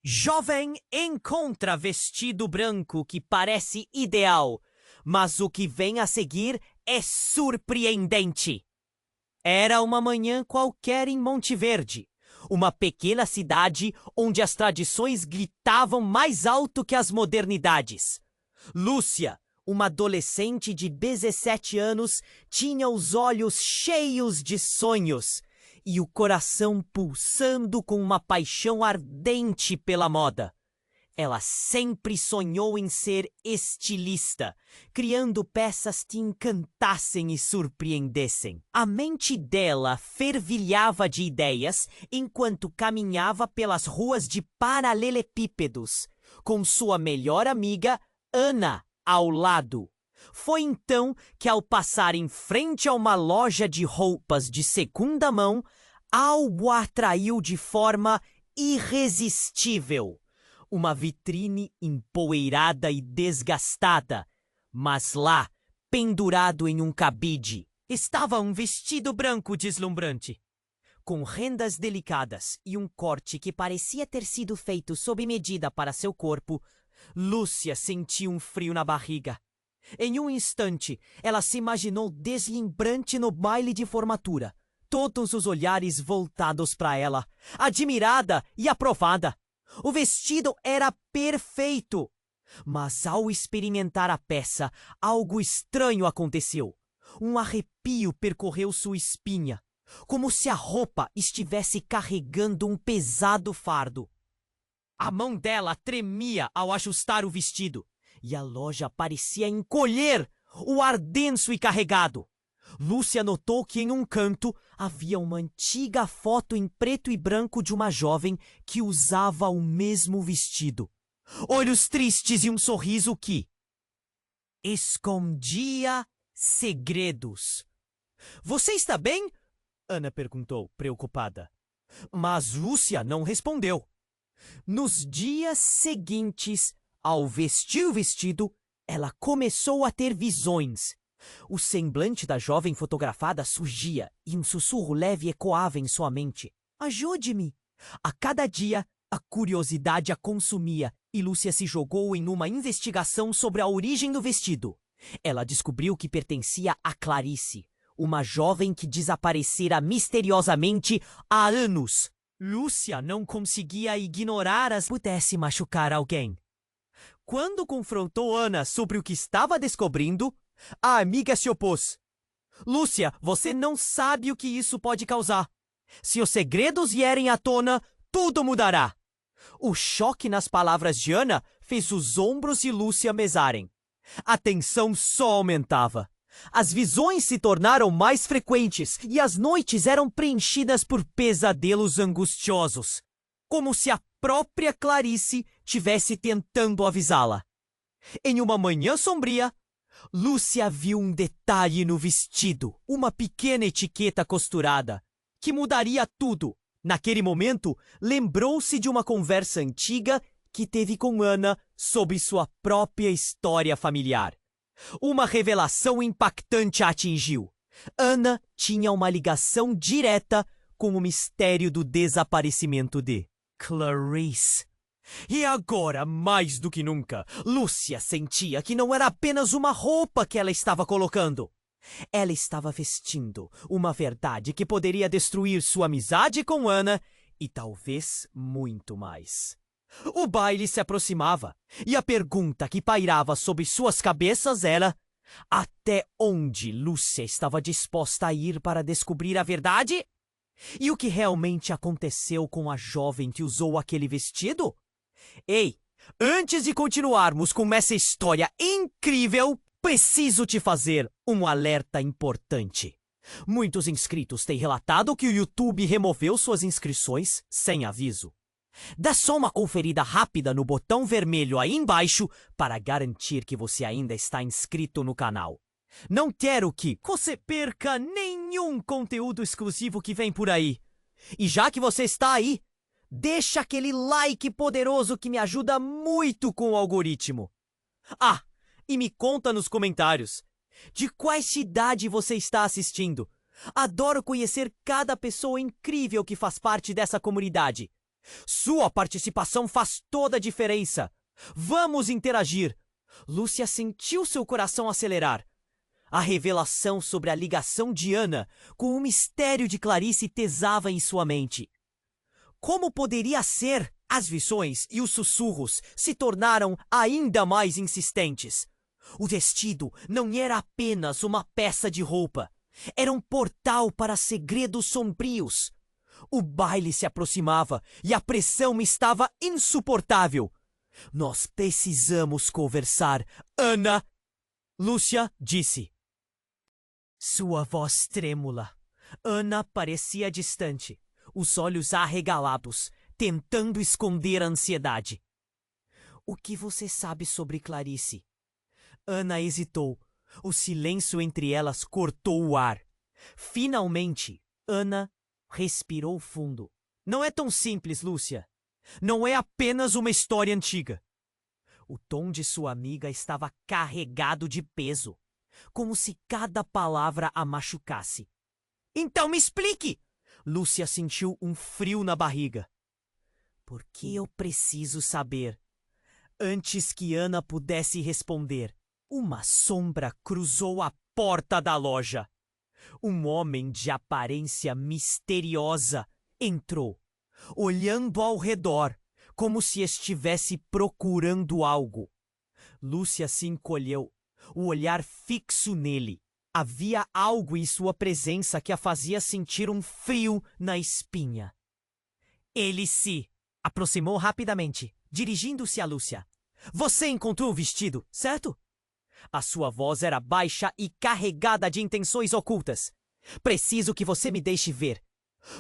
Jovem encontra vestido branco que parece ideal, mas o que vem a seguir é surpreendente. Era uma manhã qualquer em Monte Verde, uma pequena cidade onde as tradições gritavam mais alto que as modernidades. Lúcia, uma adolescente de 17 anos, tinha os olhos cheios de sonhos e o coração pulsando com uma paixão ardente pela moda. Ela sempre sonhou em ser estilista, criando peças que encantassem e surpreendessem. A mente dela fervilhava de ideias enquanto caminhava pelas ruas de paralelepípedos, com sua melhor amiga, Ana, ao lado. Foi então que, ao passar em frente a uma loja de roupas de segunda mão, algo a atraiu de forma irresistível. Uma vitrine empoeirada e desgastada, mas lá, pendurado em um cabide, estava um vestido branco deslumbrante, com rendas delicadas e um corte que parecia ter sido feito sob medida para seu corpo. Lúcia sentiu um frio na barriga. Em um instante, ela se imaginou deslumbrante no baile de formatura, todos os olhares voltados para ela, admirada e aprovada. O vestido era perfeito, mas ao experimentar a peça, algo estranho aconteceu. Um arrepio percorreu sua espinha, como se a roupa estivesse carregando um pesado fardo. A mão dela tremia ao ajustar o vestido, e a loja parecia encolher, o ar denso e carregado. Lúcia notou que em um canto havia uma antiga foto em preto e branco de uma jovem que usava o mesmo vestido. Olhos tristes e um sorriso que escondia segredos. "Você está bem?" Ana perguntou, preocupada. Mas Lúcia não respondeu. Nos dias seguintes, ao vestir o vestido, ela começou a ter visões. O semblante da jovem fotografada surgia e um sussurro leve ecoava em sua mente. "Ajude-me!" A cada dia, a curiosidade a consumia e Lúcia se jogou em uma investigação sobre a origem do vestido. Ela descobriu que pertencia a Clarice, uma jovem que desaparecera misteriosamente há anos. Lúcia não conseguia ignorar as pudesse machucar alguém. Quando confrontou Ana sobre o que estava descobrindo, a amiga se opôs. "Lúcia, você não sabe o que isso pode causar. Se os segredos vierem à tona, tudo mudará." O choque nas palavras de Ana fez os ombros de Lúcia mesarem. A tensão só aumentava. As visões se tornaram mais frequentes e as noites eram preenchidas por pesadelos angustiosos, como se a própria Clarice tivesse tentando avisá-la. Em uma manhã sombria, Lúcia viu um detalhe no vestido, uma pequena etiqueta costurada, que mudaria tudo. Naquele momento, lembrou-se de uma conversa antiga que teve com Ana sobre sua própria história familiar. Uma revelação impactante a atingiu. Ana tinha uma ligação direta com o mistério do desaparecimento de Clarice. E agora, mais do que nunca, Lúcia sentia que não era apenas uma roupa que ela estava colocando. Ela estava vestindo uma verdade que poderia destruir sua amizade com Ana e talvez muito mais. O baile se aproximava e a pergunta que pairava sobre suas cabeças era: até onde Lúcia estava disposta a ir para descobrir a verdade? E o que realmente aconteceu com a jovem que usou aquele vestido? Ei, antes de continuarmos com essa história incrível, preciso te fazer um alerta importante. Muitos inscritos têm relatado que o YouTube removeu suas inscrições sem aviso. Dá só uma conferida rápida no botão vermelho aí embaixo para garantir que você ainda está inscrito no canal. Não quero que você perca nenhum conteúdo exclusivo que vem por aí. E já que você está aí, deixa aquele like poderoso que me ajuda muito com o algoritmo. Ah, e me conta nos comentários, de qual cidade você está assistindo? Adoro conhecer cada pessoa incrível que faz parte dessa comunidade. Sua participação faz toda a diferença. Vamos interagir. Lúcia sentiu seu coração acelerar. A revelação sobre a ligação de Ana com o mistério de Clarice pesava em sua mente. Como poderia ser? As visões e os sussurros se tornaram ainda mais insistentes. O vestido não era apenas uma peça de roupa. Era um portal para segredos sombrios. O baile se aproximava e a pressão estava insuportável. Nós precisamos conversar, Ana. Lúcia disse. Sua voz trêmula. Ana parecia distante, os olhos arregalados, tentando esconder a ansiedade. O que você sabe sobre Clarice? Ana hesitou. O silêncio entre elas cortou o ar. Finalmente, Ana respirou fundo. Não é tão simples, Lúcia. Não é apenas uma história antiga. O tom de sua amiga estava carregado de peso, como se cada palavra a machucasse. Então me explique! Lúcia sentiu um frio na barriga. Por que eu preciso saber? Antes que Ana pudesse responder, uma sombra cruzou a porta da loja. Um homem de aparência misteriosa entrou, olhando ao redor, como se estivesse procurando algo. Lúcia se encolheu, o olhar fixo nele. Havia algo em sua presença que a fazia sentir um frio na espinha. Ele se aproximou rapidamente, dirigindo-se a Lúcia. Você encontrou o vestido, certo? A sua voz era baixa e carregada de intenções ocultas. Preciso que você me deixe ver.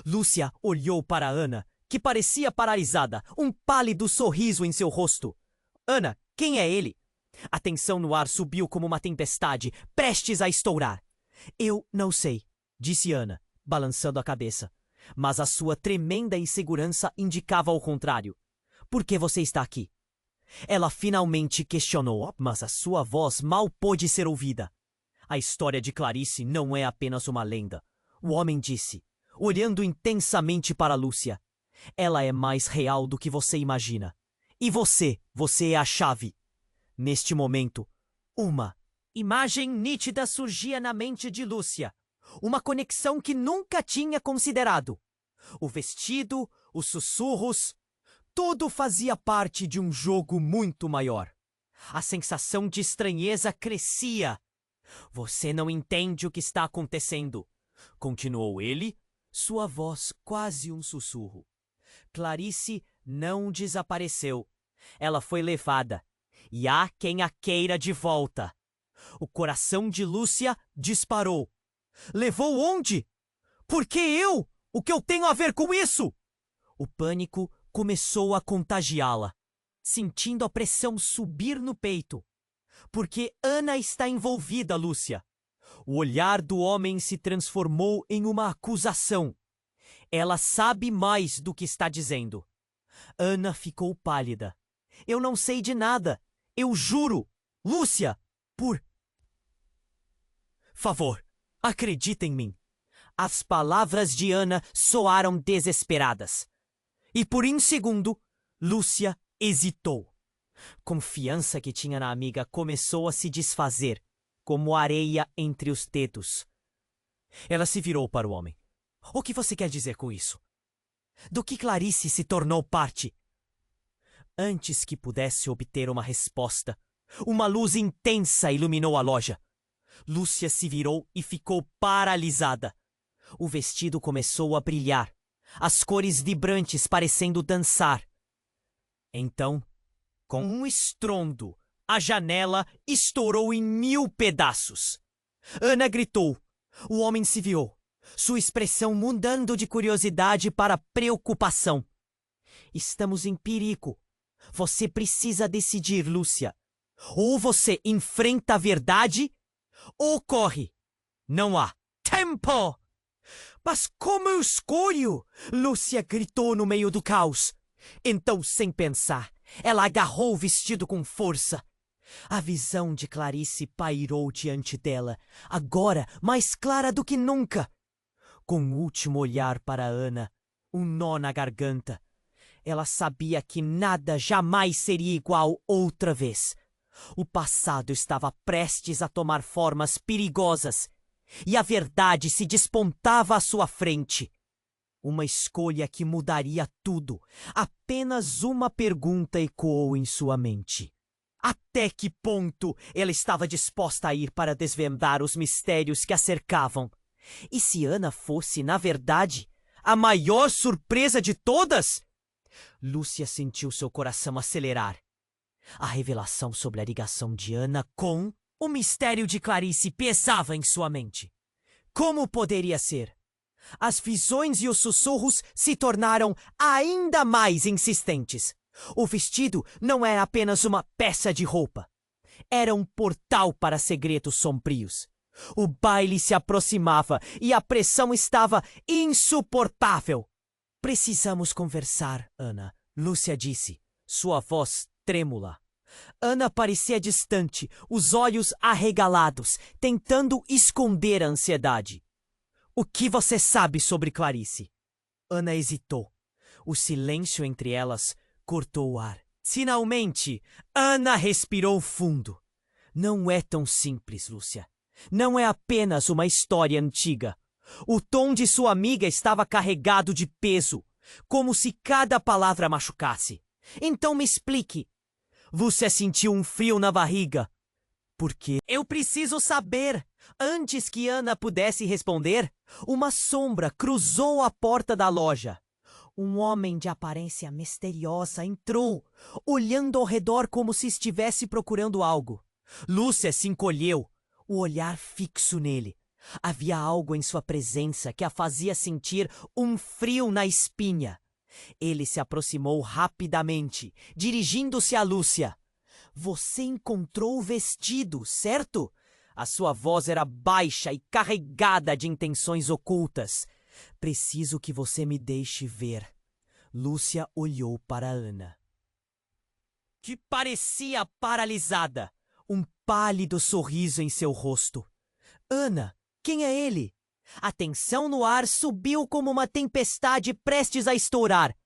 Lúcia olhou para Ana, que parecia paralisada, um pálido sorriso em seu rosto. Ana, quem é ele? A tensão no ar subiu como uma tempestade, prestes a estourar. Eu não sei, disse Ana, balançando a cabeça. Mas a sua tremenda insegurança indicava o contrário. Por que você está aqui? Ela finalmente questionou, mas a sua voz mal pôde ser ouvida. A história de Clarice não é apenas uma lenda. O homem disse, olhando intensamente para Lúcia. Ela é mais real do que você imagina. E você é a chave. Neste momento, uma imagem nítida surgia na mente de Lúcia. Uma conexão que nunca tinha considerado. O vestido, os sussurros, tudo fazia parte de um jogo muito maior. A sensação de estranheza crescia. Você não entende o que está acontecendo, continuou ele, sua voz quase um sussurro. Clarice não desapareceu. Ela foi levada. E há quem a queira de volta. O coração de Lúcia disparou. Levou onde? Por que eu? O que eu tenho a ver com isso? O pânico começou a contagiá-la, sentindo a pressão subir no peito. Porque Ana está envolvida, Lúcia. O olhar do homem se transformou em uma acusação. Ela sabe mais do que está dizendo. Ana ficou pálida. Eu não sei de nada. Eu juro. Lúcia, por favor, acredita em mim. As palavras de Ana soaram desesperadas. E por um segundo, Lúcia hesitou. Confiança que tinha na amiga começou a se desfazer, como areia entre os dedos. Ela se virou para o homem. O que você quer dizer com isso? Do que Clarice se tornou parte? Antes que pudesse obter uma resposta, uma luz intensa iluminou a loja. Lúcia se virou e ficou paralisada. O vestido começou a brilhar, as cores vibrantes parecendo dançar. Então, com um estrondo, a janela estourou em 1000 pedaços. Ana gritou. O homem se virou, sua expressão mudando de curiosidade para preocupação. Estamos em perigo. Você precisa decidir, Lúcia. Ou você enfrenta a verdade, ou corre. Não há tempo! Mas como eu escolho? Lúcia gritou no meio do caos. Então, sem pensar, ela agarrou o vestido com força. A visão de Clarice pairou diante dela, agora mais clara do que nunca. Com o último olhar para Ana, um nó na garganta. Ela sabia que nada jamais seria igual outra vez. O passado estava prestes a tomar formas perigosas e a verdade se despontava à sua frente. Uma escolha que mudaria tudo. Apenas uma pergunta ecoou em sua mente. Até que ponto ela estava disposta a ir para desvendar os mistérios que a cercavam? E se Ana fosse, na verdade, a maior surpresa de todas? Lúcia sentiu seu coração acelerar. A revelação sobre a ligação de Ana com o mistério de Clarice pesava em sua mente. Como poderia ser? As visões e os sussurros se tornaram ainda mais insistentes. O vestido não era apenas uma peça de roupa. Era um portal para segredos sombrios. O baile se aproximava e a pressão estava insuportável. Precisamos conversar, Ana, Lúcia disse, sua voz trêmula. Ana parecia distante, os olhos arregalados, tentando esconder a ansiedade. O que você sabe sobre Clarice? Ana hesitou. O silêncio entre elas cortou o ar. Finalmente, Ana respirou fundo. Não é tão simples, Lúcia. Não é apenas uma história antiga. O tom de sua amiga estava carregado de peso, como se cada palavra machucasse. Então me explique. Lúcia sentiu um frio na barriga. Por quê? Eu preciso saber. Antes que Ana pudesse responder, uma sombra cruzou a porta da loja. Um homem de aparência misteriosa entrou, olhando ao redor como se estivesse procurando algo. Lúcia se encolheu, o olhar fixo nele. Havia algo em sua presença que a fazia sentir um frio na espinha. Ele se aproximou rapidamente, dirigindo-se a Lúcia. Você encontrou o vestido, certo? A sua voz era baixa e carregada de intenções ocultas. Preciso que você me deixe ver. Lúcia olhou para Ana, que parecia paralisada, um pálido sorriso em seu rosto. Ana, quem é ele? A tensão no ar subiu como uma tempestade prestes a estourar.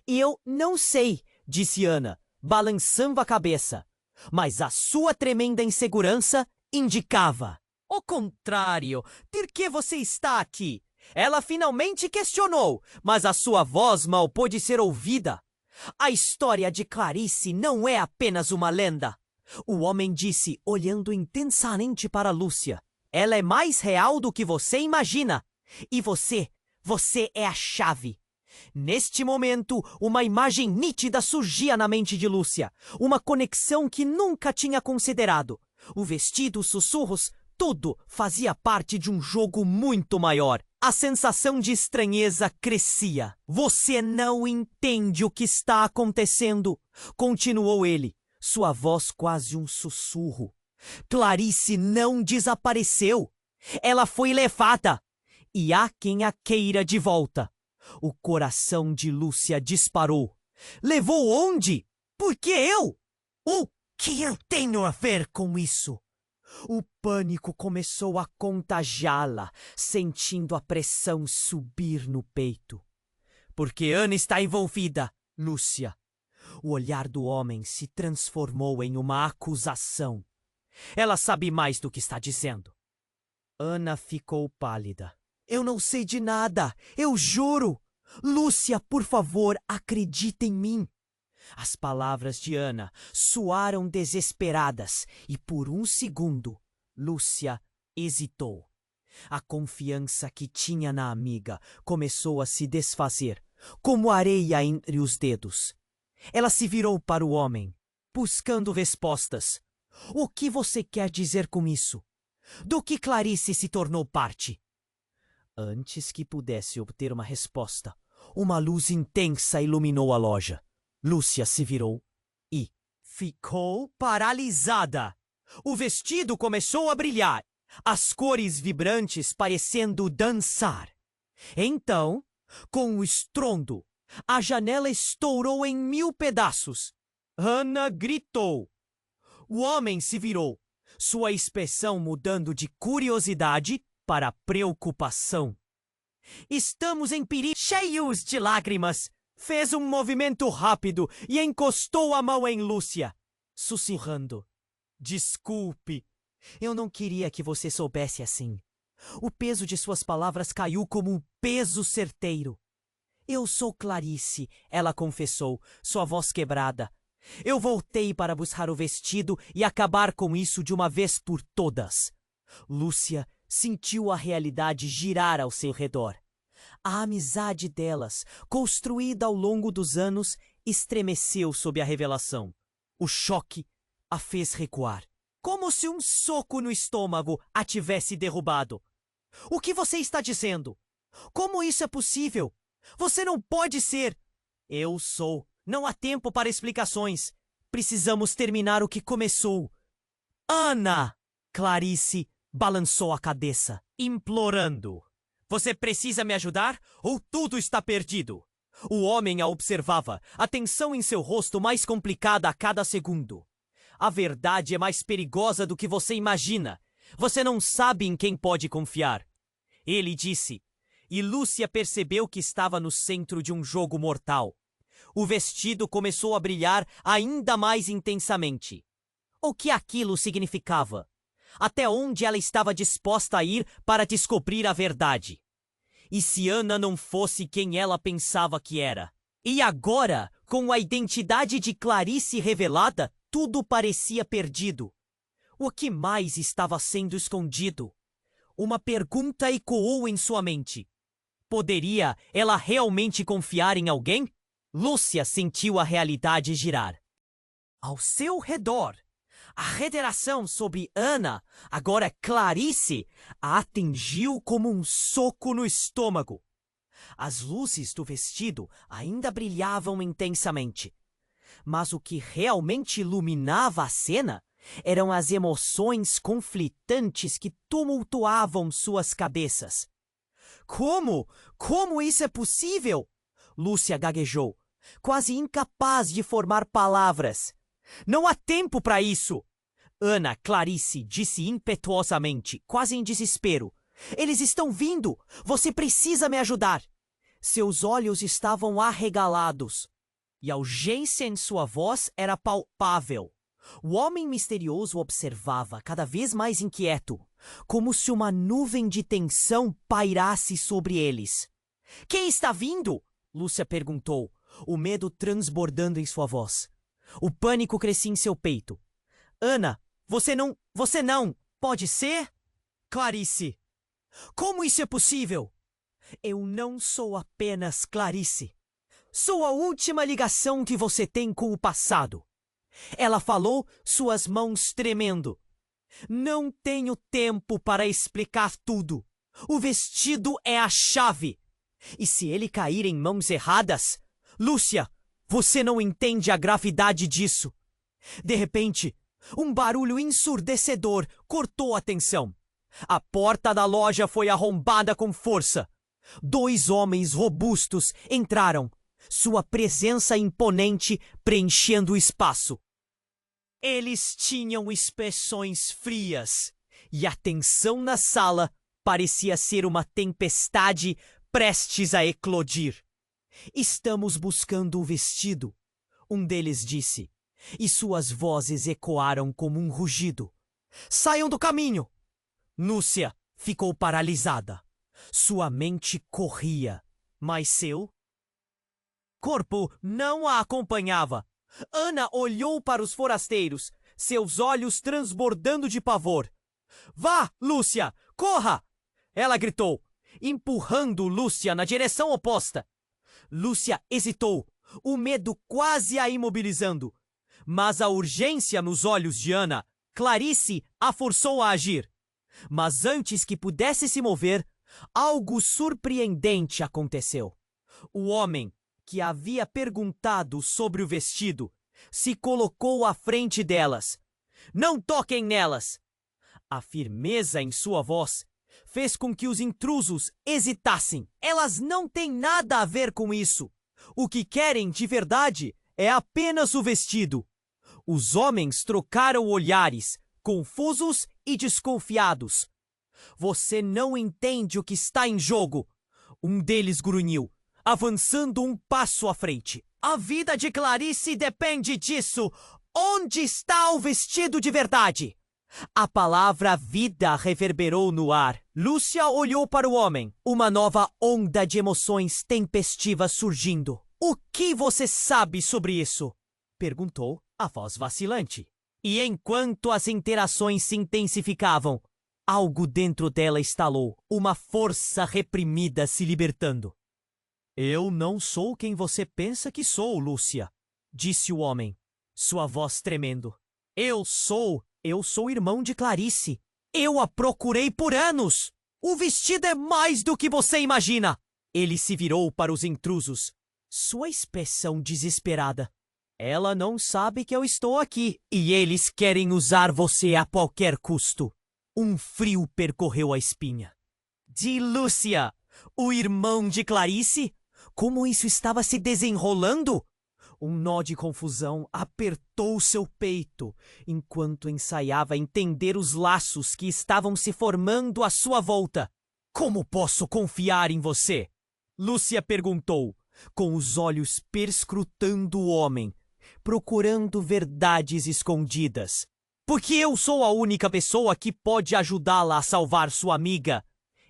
Eu não sei, disse Ana, balançando a cabeça. Mas a sua tremenda insegurança indicava. O contrário, por que você está aqui? Ela finalmente questionou, mas a sua voz mal pôde ser ouvida. A história de Clarice não é apenas uma lenda. O homem disse, olhando intensamente para Lúcia. Ela é mais real do que você imagina. E você é a chave. Neste momento, uma imagem nítida surgia na mente de Lúcia. Uma conexão que nunca tinha considerado. O vestido, os sussurros, tudo fazia parte de um jogo muito maior. A sensação de estranheza crescia. Você não entende o que está acontecendo, continuou ele, sua voz quase um sussurro. Clarice não desapareceu. Ela foi levada. E há quem a queira de volta. O coração de Lúcia disparou. Levou onde? Por que eu? O que eu tenho a ver com isso? O pânico começou a contagiá-la, sentindo a pressão subir no peito. Porque Ana está envolvida, Lúcia. O olhar do homem se transformou em uma acusação. Ela sabe mais do que está dizendo. Ana ficou pálida. Eu não sei de nada, eu juro. Lúcia, por favor, acredita em mim. As palavras de Ana soaram desesperadas e por um segundo, Lúcia hesitou. A confiança que tinha na amiga começou a se desfazer, como areia entre os dedos. Ela se virou para o homem, buscando respostas. O que você quer dizer com isso? Do que Clarice se tornou parte? Antes que pudesse obter uma resposta, uma luz intensa iluminou a loja. Lúcia se virou e ficou paralisada. O vestido começou a brilhar, as cores vibrantes parecendo dançar. Então, com o estrondo, a janela estourou em 1000 pedaços. Ana gritou. O homem se virou, sua expressão mudando de curiosidade para preocupação. Estamos em perigo, cheios de lágrimas, Fez um movimento rápido e encostou a mão em Lúcia, sussurrando. Desculpe, eu não queria que você soubesse assim. O peso de suas palavras caiu como um peso certeiro. Eu sou Clarice, ela confessou, sua voz quebrada. Eu voltei para buscar o vestido e acabar com isso de uma vez por todas. Lúcia sentiu a realidade girar ao seu redor. A amizade delas, construída ao longo dos anos, estremeceu sob a revelação. O choque a fez recuar, como se um soco no estômago a tivesse derrubado. O que você está dizendo? Como isso é possível? Você não pode ser... Eu sou. Não há tempo para explicações. Precisamos terminar o que começou. Ana! Clarice balançou a cabeça, implorando. Você precisa me ajudar ou tudo está perdido? O homem a observava, a tensão em seu rosto mais complicada a cada segundo. A verdade é mais perigosa do que você imagina. Você não sabe em quem pode confiar. Ele disse, e Lúcia percebeu que estava no centro de um jogo mortal. O vestido começou a brilhar ainda mais intensamente. O que aquilo significava? Até onde ela estava disposta a ir para descobrir a verdade? E se Ana não fosse quem ela pensava que era? E agora, com a identidade de Clarice revelada, tudo parecia perdido. O que mais estava sendo escondido? Uma pergunta ecoou em sua mente. Poderia ela realmente confiar em alguém? Lúcia sentiu a realidade girar. Ao seu redor, a reiteração sobre Ana, agora Clarice, a atingiu como um soco no estômago. As luzes do vestido ainda brilhavam intensamente. Mas o que realmente iluminava a cena eram as emoções conflitantes que tumultuavam suas cabeças. Como? Como isso é possível? Lúcia gaguejou, quase incapaz de formar palavras. Não há tempo para isso! Ana Clarice disse impetuosamente, quase em desespero. Eles estão vindo! Você precisa me ajudar! Seus olhos estavam arregalados e a urgência em sua voz era palpável. O homem misterioso observava, cada vez mais inquieto, como se uma nuvem de tensão pairasse sobre eles. Quem está vindo? Lúcia perguntou, o medo transbordando em sua voz. O pânico crescia em seu peito. Ana, você não... Pode ser? Clarice. Como isso é possível? Eu não sou apenas Clarice. Sou a última ligação que você tem com o passado. Ela falou, suas mãos tremendo. Não tenho tempo para explicar tudo. O vestido é a chave. E se ele cair em mãos erradas... Lúcia, você não entende a gravidade disso. De repente, um barulho ensurdecedor cortou a tensão. A porta da loja foi arrombada com força. 2 homens robustos entraram, sua presença imponente preenchendo o espaço. Eles tinham expressões frias, e a tensão na sala parecia ser uma tempestade prestes a eclodir. Estamos buscando o vestido, um deles disse, e suas vozes ecoaram como um rugido. Saiam do caminho! Lúcia ficou paralisada. Sua mente corria, mas seu corpo não a acompanhava. Ana olhou para os forasteiros, seus olhos transbordando de pavor. Vá, Lúcia! Corra! Ela gritou, empurrando Lúcia na direção oposta. Lúcia hesitou, o medo quase a imobilizando. Mas a urgência nos olhos de Ana, Clarice a forçou a agir. Mas antes que pudesse se mover, algo surpreendente aconteceu. O homem que havia perguntado sobre o vestido se colocou à frente delas. Não toquem nelas! A firmeza em sua voz fez com que os intrusos hesitassem. Elas não têm nada a ver com isso. O que querem de verdade é apenas o vestido. Os homens trocaram olhares, confusos e desconfiados. Você não entende o que está em jogo. Um deles grunhiu. avançando um passo à frente. A vida de Clarice depende disso. Onde está o vestido de verdade? A palavra vida reverberou no ar. Lúcia olhou para o homem, uma nova onda de emoções tempestivas surgindo. O que você sabe sobre isso? Perguntou a voz vacilante. E enquanto as interações se intensificavam, algo dentro dela estalou, uma força reprimida se libertando. Eu não sou quem você pensa que sou, Lúcia, disse o homem, sua voz tremendo. Eu sou irmão de Clarice. Eu a procurei por anos. O vestido é mais do que você imagina. Ele se virou para os intrusos, sua expressão desesperada. Ela não sabe que eu estou aqui e eles querem usar você a qualquer custo. Um frio percorreu a espinha. De Lúcia, o irmão de Clarice? Como isso estava se desenrolando? Um nó de confusão apertou seu peito, enquanto ensaiava entender os laços que estavam se formando à sua volta. Como posso confiar em você? Lúcia perguntou, com os olhos perscrutando o homem, procurando verdades escondidas. Porque eu sou a única pessoa que pode ajudá-la a salvar sua amiga.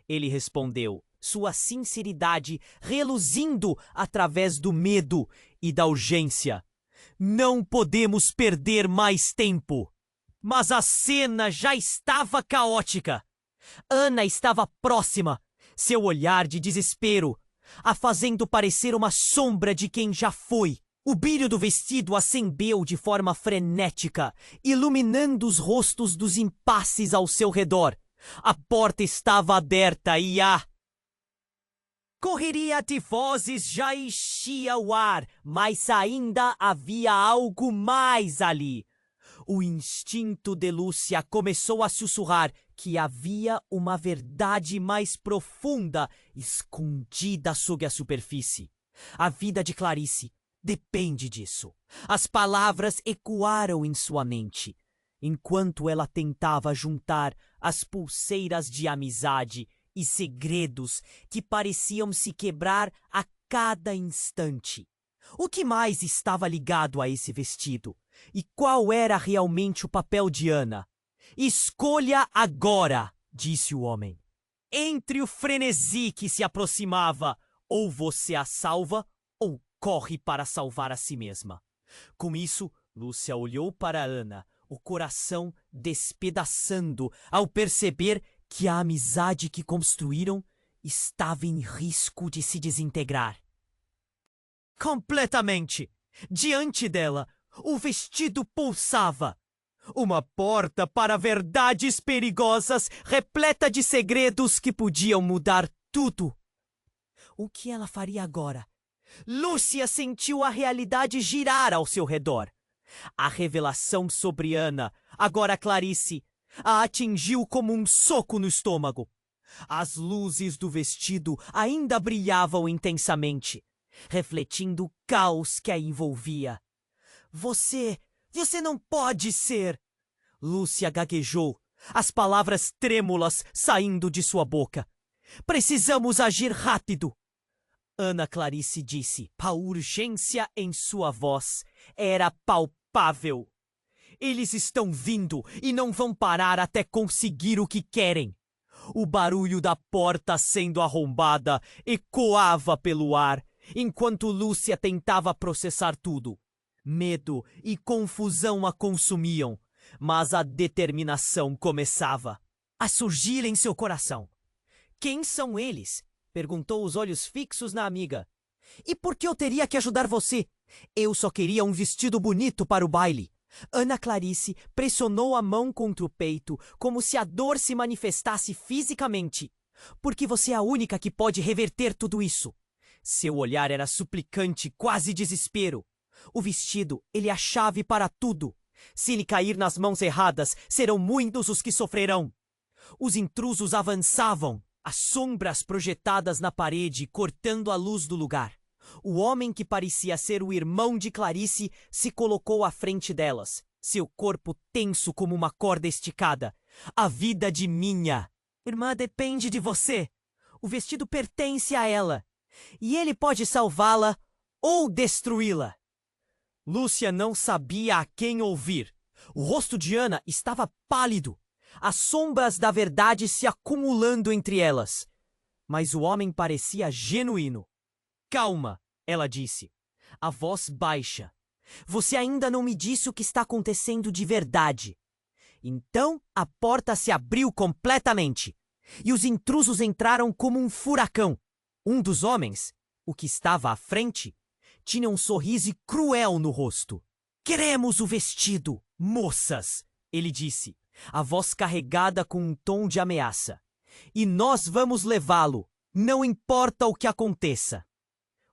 Ele respondeu, sua sinceridade reluzindo através do medo e da urgência. Não podemos perder mais tempo. Mas a cena já estava caótica. Ana estava próxima, seu olhar de desespero, a fazendo parecer uma sombra de quem já foi. O brilho do vestido acendeu de forma frenética, iluminando os rostos dos impasses ao seu redor. A porta estava aberta e a correria de vozes já enchia o ar, mas ainda havia algo mais ali. O instinto de Lúcia começou a sussurrar que havia uma verdade mais profunda escondida sob a superfície. A vida de Clarice depende disso. As palavras ecoaram em sua mente, enquanto ela tentava juntar as pulseiras de amizade e segredos que pareciam se quebrar a cada instante. O que mais estava ligado a esse vestido? E qual era realmente o papel de Ana? Escolha agora, disse o homem. Entre o frenesi que se aproximava, ou você a salva, ou corre para salvar a si mesma. Com isso, Lúcia olhou para Ana, o coração despedaçando ao perceber que a amizade que construíram estava em risco de se desintegrar. Completamente! Diante dela, o vestido pulsava. Uma porta para verdades perigosas, repleta de segredos que podiam mudar tudo. O que ela faria agora? Lúcia sentiu a realidade girar ao seu redor. A revelação sobre Ana, agora Clarice, a atingiu como um soco no estômago. As luzes do vestido ainda brilhavam intensamente, refletindo o caos que a envolvia. Você não pode ser! Lúcia gaguejou, as palavras trêmulas saindo de sua boca. Precisamos agir rápido! Ana Clarice disse. A urgência em sua voz era palpável. Eles estão vindo e não vão parar até conseguir o que querem. O barulho da porta sendo arrombada ecoava pelo ar, enquanto Lúcia tentava processar tudo. Medo e confusão a consumiam, mas a determinação começava a surgir em seu coração. Quem são eles? Perguntou, os olhos fixos na amiga. E por que eu teria que ajudar você? Eu só queria um vestido bonito para o baile. Ana Clarice pressionou a mão contra o peito, como se a dor se manifestasse fisicamente. Porque você é a única que pode reverter tudo isso. Seu olhar era suplicante, quase desespero. O vestido, ele é a chave para tudo. Se lhe cair nas mãos erradas, serão muitos os que sofrerão. Os intrusos avançavam, as sombras projetadas na parede cortando a luz do lugar. O homem que parecia ser o irmão de Clarice se colocou à frente delas, seu corpo tenso como uma corda esticada. A vida de minha irmã depende de você. O vestido pertence a ela. E ele pode salvá-la ou destruí-la. Lúcia não sabia a quem ouvir. O rosto de Ana estava pálido, as sombras da verdade se acumulando entre elas. Mas o homem parecia genuíno. Calma, ela disse, a voz baixa. Você ainda não me disse o que está acontecendo de verdade. Então a porta se abriu completamente e os intrusos entraram como um furacão. Um dos homens, o que estava à frente, tinha um sorriso cruel no rosto. Queremos o vestido, moças, ele disse, a voz carregada com um tom de ameaça. E nós vamos levá-lo, não importa o que aconteça.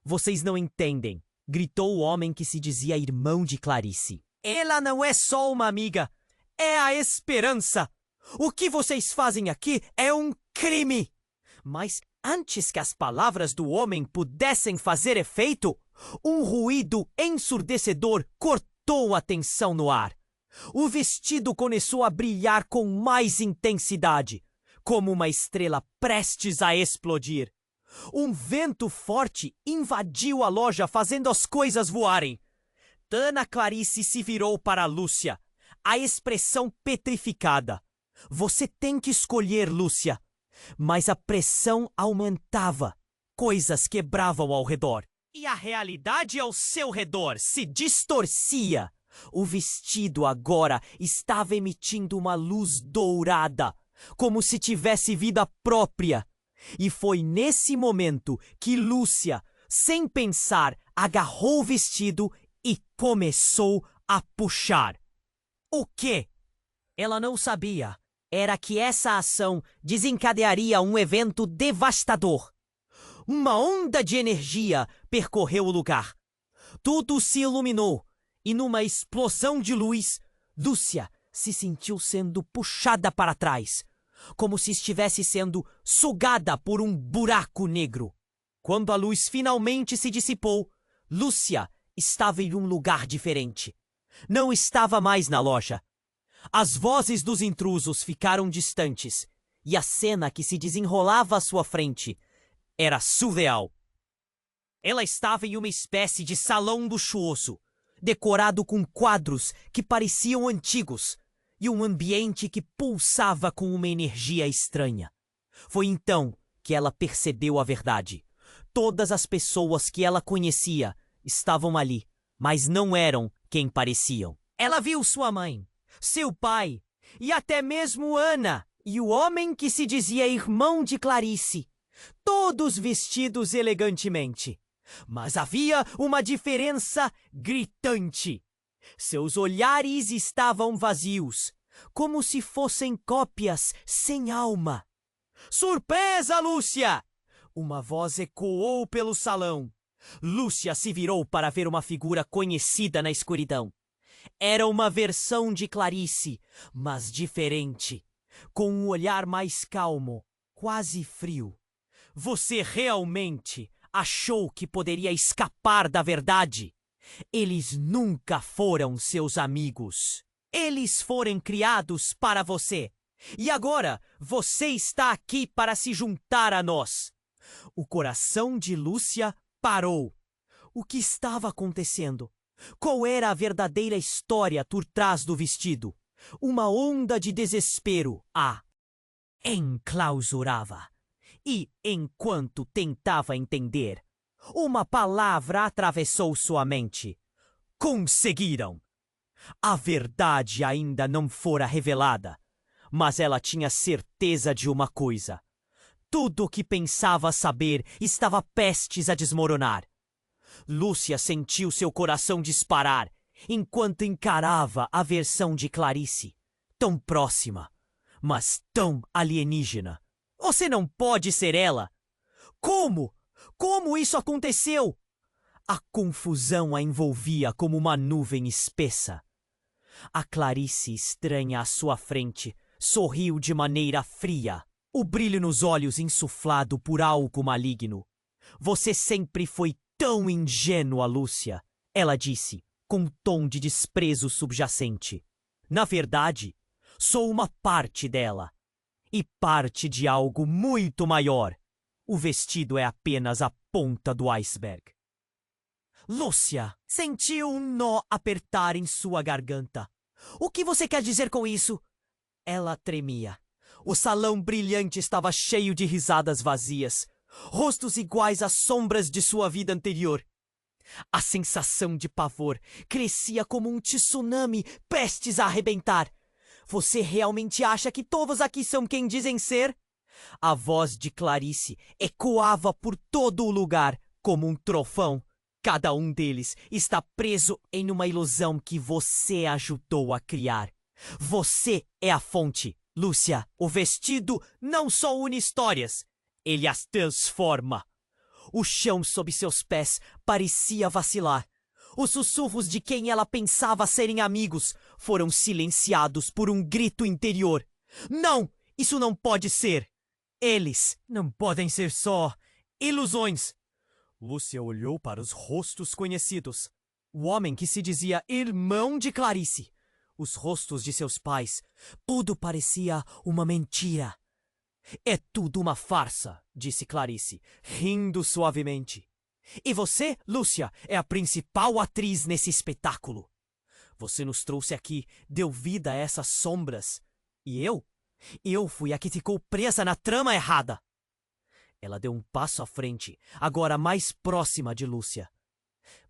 Vocês não entendem, gritou o homem que se dizia irmão de Clarice. Ela não é só uma amiga, é a esperança. O que vocês fazem aqui é um crime. Mas antes que as palavras do homem pudessem fazer efeito, um ruído ensurdecedor cortou a tensão no ar. O vestido começou a brilhar com mais intensidade, como uma estrela prestes a explodir. Um vento forte invadiu a loja, fazendo as coisas voarem. Ana Clarice se virou para Lúcia, a expressão petrificada. Você tem que escolher, Lúcia. Mas a pressão aumentava. Coisas quebravam ao redor. E a realidade ao seu redor se distorcia. O vestido agora estava emitindo uma luz dourada, como se tivesse vida própria. E foi nesse momento que Lúcia, sem pensar, agarrou o vestido e começou a puxar. O quê? Ela não sabia. Era que essa ação desencadearia um evento devastador. Uma onda de energia percorreu o lugar. Tudo se iluminou e, numa explosão de luz, Lúcia se sentiu sendo puxada para trás, como se estivesse sendo sugada por um buraco negro. Quando a luz finalmente se dissipou, Lúcia estava em um lugar diferente. Não estava mais na loja. As vozes dos intrusos ficaram distantes e a cena que se desenrolava à sua frente era surreal. Ela estava em uma espécie de salão luxuoso, decorado com quadros que pareciam antigos e um ambiente que pulsava com uma energia estranha. Foi então que ela percebeu a verdade. Todas as pessoas que ela conhecia estavam ali, mas não eram quem pareciam. Ela viu sua mãe, seu pai e até mesmo Ana e o homem que se dizia irmão de Clarice, todos vestidos elegantemente. Mas havia uma diferença gritante. Seus olhares estavam vazios, como se fossem cópias sem alma. Surpresa, Lúcia! Uma voz ecoou pelo salão. Lúcia se virou para ver uma figura conhecida na escuridão. Era uma versão de Clarice, mas diferente, com um olhar mais calmo, quase frio. Você realmente achou que poderia escapar da verdade? Eles nunca foram seus amigos. Eles foram criados para você. E agora você está aqui para se juntar a nós. O coração de Lúcia parou. O que estava acontecendo? Qual era a verdadeira história por trás do vestido? Uma onda de desespero a enclausurava. E, enquanto tentava entender, uma palavra atravessou sua mente. Conseguiram! A verdade ainda não fora revelada, mas ela tinha certeza de uma coisa. Tudo o que pensava saber estava prestes a desmoronar. Lúcia sentiu seu coração disparar enquanto encarava a versão de Clarice, tão próxima, mas tão alienígena. Você não pode ser ela! Como? Como isso aconteceu? A confusão a envolvia como uma nuvem espessa. A Clarice estranha à sua frente sorriu de maneira fria, o brilho nos olhos insuflado por algo maligno. Você sempre foi tão ingênua, Lúcia, ela disse, com um tom de desprezo subjacente. Na verdade, sou uma parte dela. E parte de algo muito maior. O vestido é apenas a ponta do iceberg. Lúcia sentiu um nó apertar em sua garganta. O que você quer dizer com isso? Ela tremia. O salão brilhante estava cheio de risadas vazias, rostos iguais às sombras de sua vida anterior. A sensação de pavor crescia como um tsunami prestes a arrebentar. Você realmente acha que todos aqui são quem dizem ser? A voz de Clarice ecoava por todo o lugar como um trovão. Cada um deles está preso em uma ilusão que você ajudou a criar. Você é a fonte, Lúcia. O vestido não só une histórias, ele as transforma. O chão sob seus pés parecia vacilar. Os sussurros de quem ela pensava serem amigos foram silenciados por um grito interior. Não! Isso não pode ser! Eles não podem ser só ilusões! Lúcia olhou para os rostos conhecidos. O homem que se dizia irmão de Clarice. Os rostos de seus pais. Tudo parecia uma mentira. É tudo uma farsa, disse Clarice, rindo suavemente. E você, Lúcia, é a principal atriz nesse espetáculo. Você nos trouxe aqui, deu vida a essas sombras. E eu? Eu fui a que ficou presa na trama errada. Ela deu um passo à frente, agora mais próxima de Lúcia.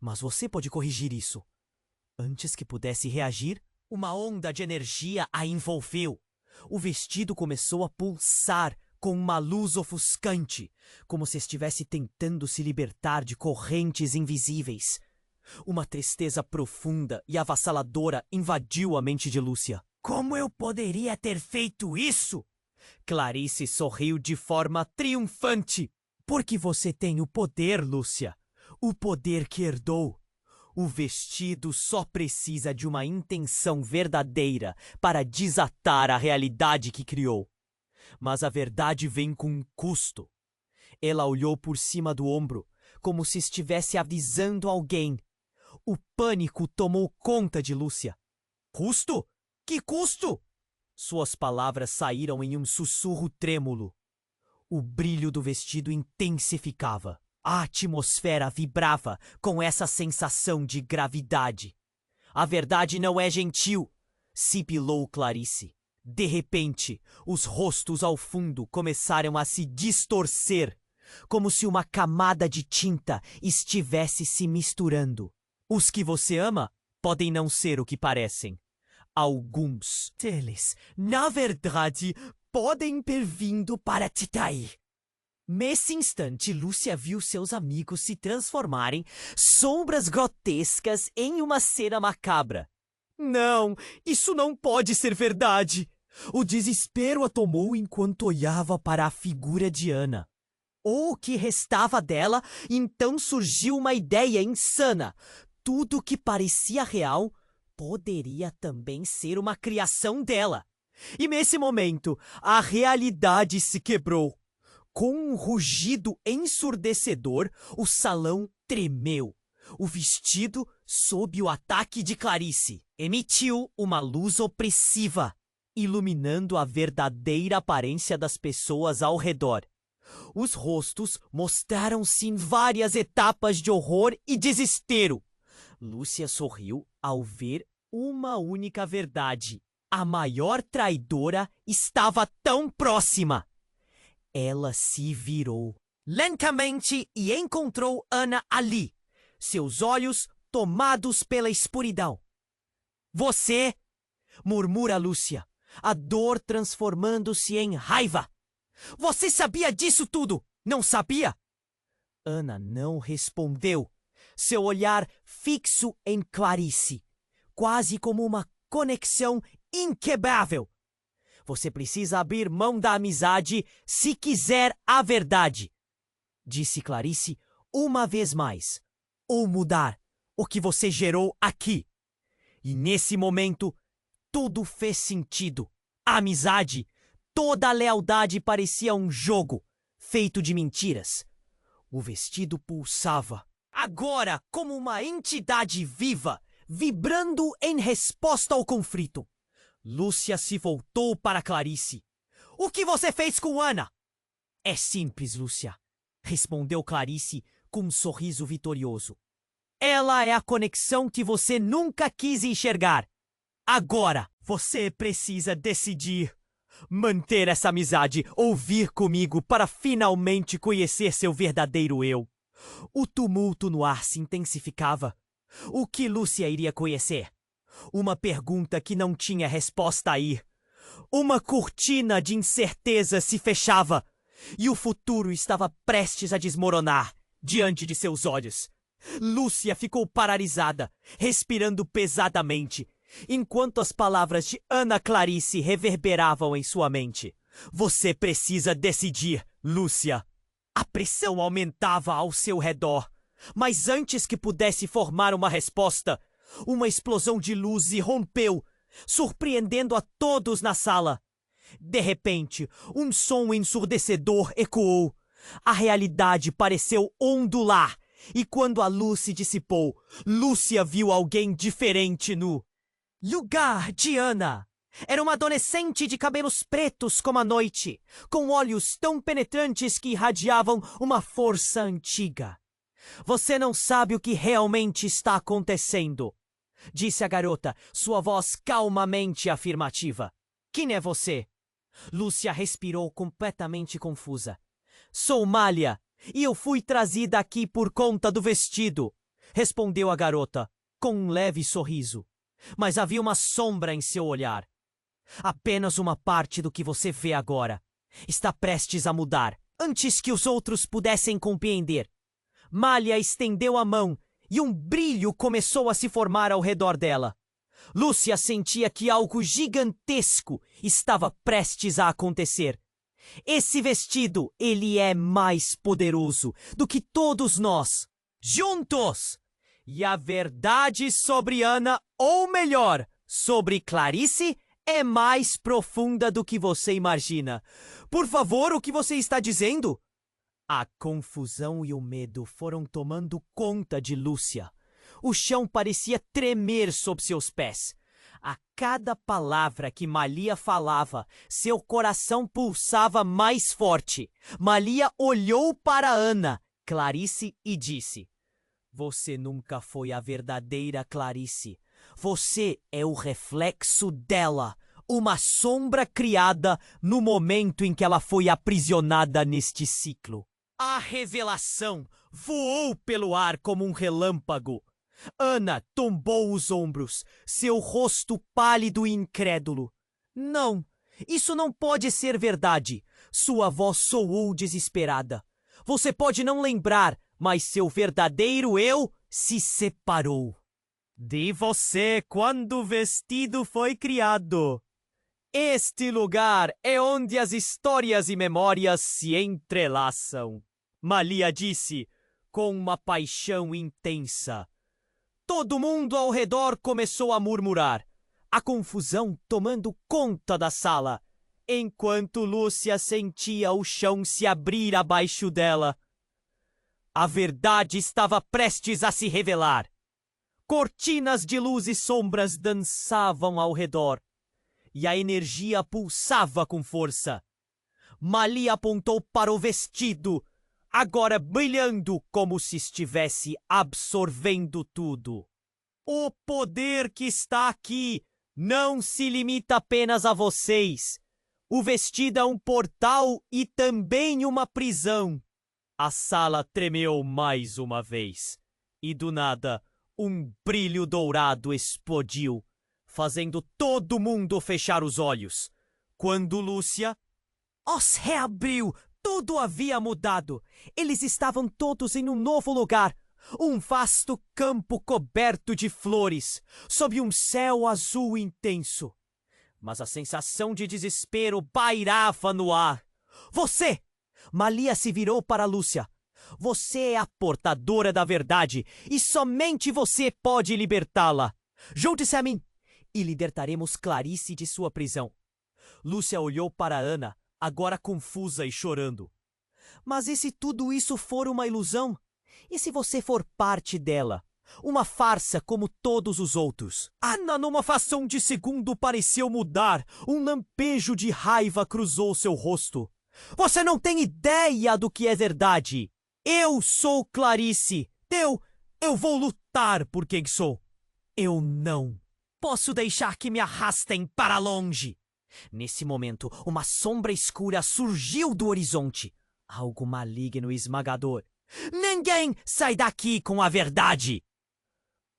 Mas você pode corrigir isso. Antes que pudesse reagir, uma onda de energia a envolveu. O vestido começou a pulsar com uma luz ofuscante, como se estivesse tentando se libertar de correntes invisíveis. Uma tristeza profunda e avassaladora invadiu a mente de Lúcia. Como eu poderia ter feito isso? Clarice sorriu de forma triunfante. Porque você tem o poder, Lúcia. O poder que herdou. O vestido só precisa de uma intenção verdadeira para desatar a realidade que criou. Mas a verdade vem com um custo. Ela olhou por cima do ombro, como se estivesse avisando alguém. O pânico tomou conta de Lúcia. Custo? Que custo? Suas palavras saíram em um sussurro trêmulo. O brilho do vestido intensificava. A atmosfera vibrava com essa sensação de gravidade. A verdade não é gentil, sibilou Clarice. De repente, os rostos ao fundo começaram a se distorcer, como se uma camada de tinta estivesse se misturando. Os que você ama podem não ser o que parecem. Alguns deles, na verdade, podem ter vindo para te trair. Nesse instante, Lúcia viu seus amigos se transformarem sombras grotescas em uma cena macabra. Não, isso não pode ser verdade! O desespero a tomou enquanto olhava para a figura de Ana. Ou o que restava dela, então surgiu uma ideia insana. Tudo que parecia real poderia também ser uma criação dela. E nesse momento, a realidade se quebrou. Com um rugido ensurdecedor, o salão tremeu. O vestido, sob o ataque de Clarice, emitiu uma luz opressiva, iluminando a verdadeira aparência das pessoas ao redor. Os rostos mostraram-se em várias etapas de horror e desespero. Lúcia sorriu ao ver uma única verdade. A maior traidora estava tão próxima. Ela se virou lentamente e encontrou Ana ali, seus olhos tomados pela escuridão. Você, murmura Lúcia, a dor transformando-se em raiva. Você sabia disso tudo, não sabia? Ana não respondeu, seu olhar fixo em Clarice, quase como uma conexão inquebrável. Você precisa abrir mão da amizade se quiser a verdade, disse Clarice uma vez mais, ou mudar o que você gerou aqui. E nesse momento, tudo fez sentido. A amizade, toda a lealdade parecia um jogo feito de mentiras. O vestido pulsava, agora como uma entidade viva, vibrando em resposta ao conflito. Lúcia se voltou para Clarice. O que você fez com Ana? É simples, Lúcia. respondeu Clarice com um sorriso vitorioso. Ela é a conexão que você nunca quis enxergar. Agora você precisa decidir. Manter essa amizade ou vir comigo para finalmente conhecer seu verdadeiro eu. O tumulto no ar se intensificava. O que Lúcia iria conhecer? Uma pergunta que não tinha resposta aí. Uma cortina de incerteza se fechava e o futuro estava prestes a desmoronar diante de seus olhos. Lúcia ficou paralisada, respirando pesadamente, enquanto as palavras de Ana Clarice reverberavam em sua mente. Você precisa decidir, Lúcia. A pressão aumentava ao seu redor, mas antes que pudesse formar uma resposta, uma explosão de luz irrompeu, surpreendendo a todos na sala. De repente, um som ensurdecedor ecoou. A realidade pareceu ondular, e quando a luz se dissipou, Lúcia viu alguém diferente no lugar de Ana. Era uma adolescente de cabelos pretos como a noite, com olhos tão penetrantes que irradiavam uma força antiga. Você não sabe o que realmente está acontecendo, disse a garota, sua voz calmamente afirmativa. Quem é você? Lúcia respirou completamente confusa. Sou Malha, e eu fui trazida aqui por conta do vestido, respondeu a garota, com um leve sorriso. Mas havia uma sombra em seu olhar. Apenas uma parte do que você vê agora. Está prestes a mudar, antes que os outros pudessem compreender. Malha estendeu a mão e um brilho começou a se formar ao redor dela. Lúcia sentia que algo gigantesco estava prestes a acontecer. Esse vestido, ele é mais poderoso do que todos nós, juntos! E a verdade sobre Ana, ou melhor, sobre Clarice, é mais profunda do que você imagina. Por favor, o que você está dizendo? A confusão e o medo foram tomando conta de Lúcia. O chão parecia tremer sob seus pés. A cada palavra que Malha falava, seu coração pulsava mais forte. Malha olhou para Ana, Clarice, e disse: Você nunca foi a verdadeira Clarice. Você é o reflexo dela, uma sombra criada no momento em que ela foi aprisionada neste ciclo. A revelação voou pelo ar como um relâmpago. Ana tombou os ombros, seu rosto pálido e incrédulo. Não, isso não pode ser verdade. Sua voz soou desesperada. Você pode não lembrar, mas seu verdadeiro eu se separou de você quando o vestido foi criado. Este lugar é onde as histórias e memórias se entrelaçam, Malha disse, com uma paixão intensa. Todo mundo ao redor começou a murmurar, a confusão tomando conta da sala, enquanto Lúcia sentia o chão se abrir abaixo dela. A verdade estava prestes a se revelar. Cortinas de luz e sombras dançavam ao redor, e a energia pulsava com força. Malha apontou para o vestido, agora brilhando como se estivesse absorvendo tudo. O poder que está aqui não se limita apenas a vocês. O vestido é um portal e também uma prisão. A sala tremeu mais uma vez, e do nada, um brilho dourado explodiu, fazendo todo mundo fechar os olhos. Quando Lúcia os reabriu, tudo havia mudado. Eles estavam todos em um novo lugar. Um vasto campo coberto de flores, sob um céu azul intenso. Mas a sensação de desespero pairava no ar. Você! Malha se virou para Lúcia. Você é a portadora da verdade e somente você pode libertá-la. Junte-se a mim e libertaremos Clarice de sua prisão. Lúcia olhou para Ana, agora confusa e chorando. Mas e se tudo isso for uma ilusão? E se você for parte dela? Uma farsa como todos os outros? Ana, numa fração de segundo, pareceu mudar. Um lampejo de raiva cruzou seu rosto. Você não tem ideia do que é verdade, Eu sou Clarice. Eu vou lutar por quem sou. Eu não posso deixar que me arrastem para longe. Nesse momento, uma sombra escura surgiu do horizonte. Algo maligno e esmagador. Ninguém sai daqui com a verdade!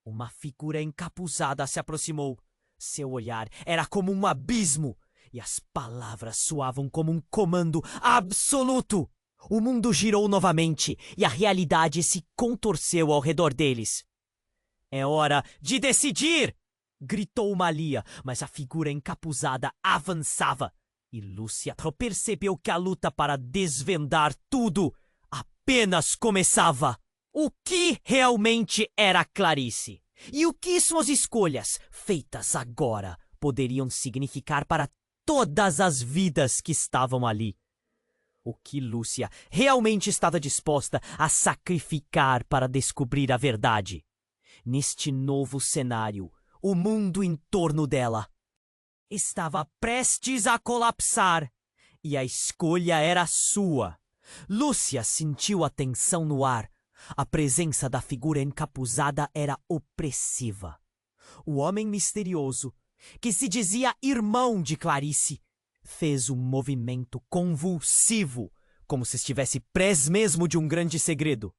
Uma figura encapuzada se aproximou. Seu olhar era como um abismo, e as palavras soavam como um comando absoluto. O mundo girou novamente, e a realidade se contorceu ao redor deles. É hora de decidir! Gritou Malia, mas a figura encapuzada avançava. E Lúcia percebeu que a luta para desvendar tudo apenas começava. O que realmente era Clarice? E o que suas escolhas, feitas agora, poderiam significar para todas as vidas que estavam ali? O que Lúcia realmente estava disposta a sacrificar para descobrir a verdade? Neste novo cenário, o mundo em torno dela estava prestes a colapsar, e a escolha era sua. Lúcia sentiu a tensão no ar. A presença da figura encapuzada era opressiva. O homem misterioso, que se dizia irmão de Clarice, fez um movimento convulsivo, como se estivesse prés mesmo de um grande segredo.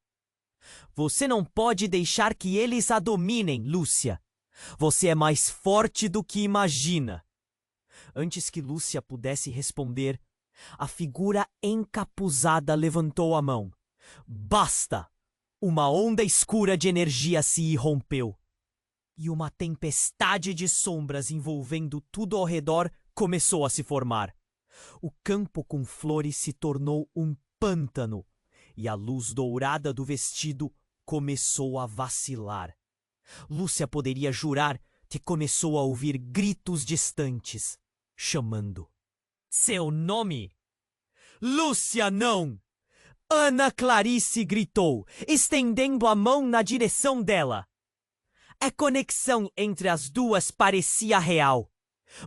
Você não pode deixar que eles a dominem, Lúcia. Você é mais forte do que imagina. Antes que Lúcia pudesse responder, a figura encapuzada levantou a mão. Basta! Uma onda escura de energia se irrompeu. E uma tempestade de sombras envolvendo tudo ao redor começou a se formar. O campo com flores se tornou um pântano, e a luz dourada do vestido começou a vacilar. Lúcia poderia jurar que começou a ouvir gritos distantes, chamando. Seu nome? Lúcia, não! Ana Clarice gritou, estendendo a mão na direção dela. A conexão entre as duas parecia real,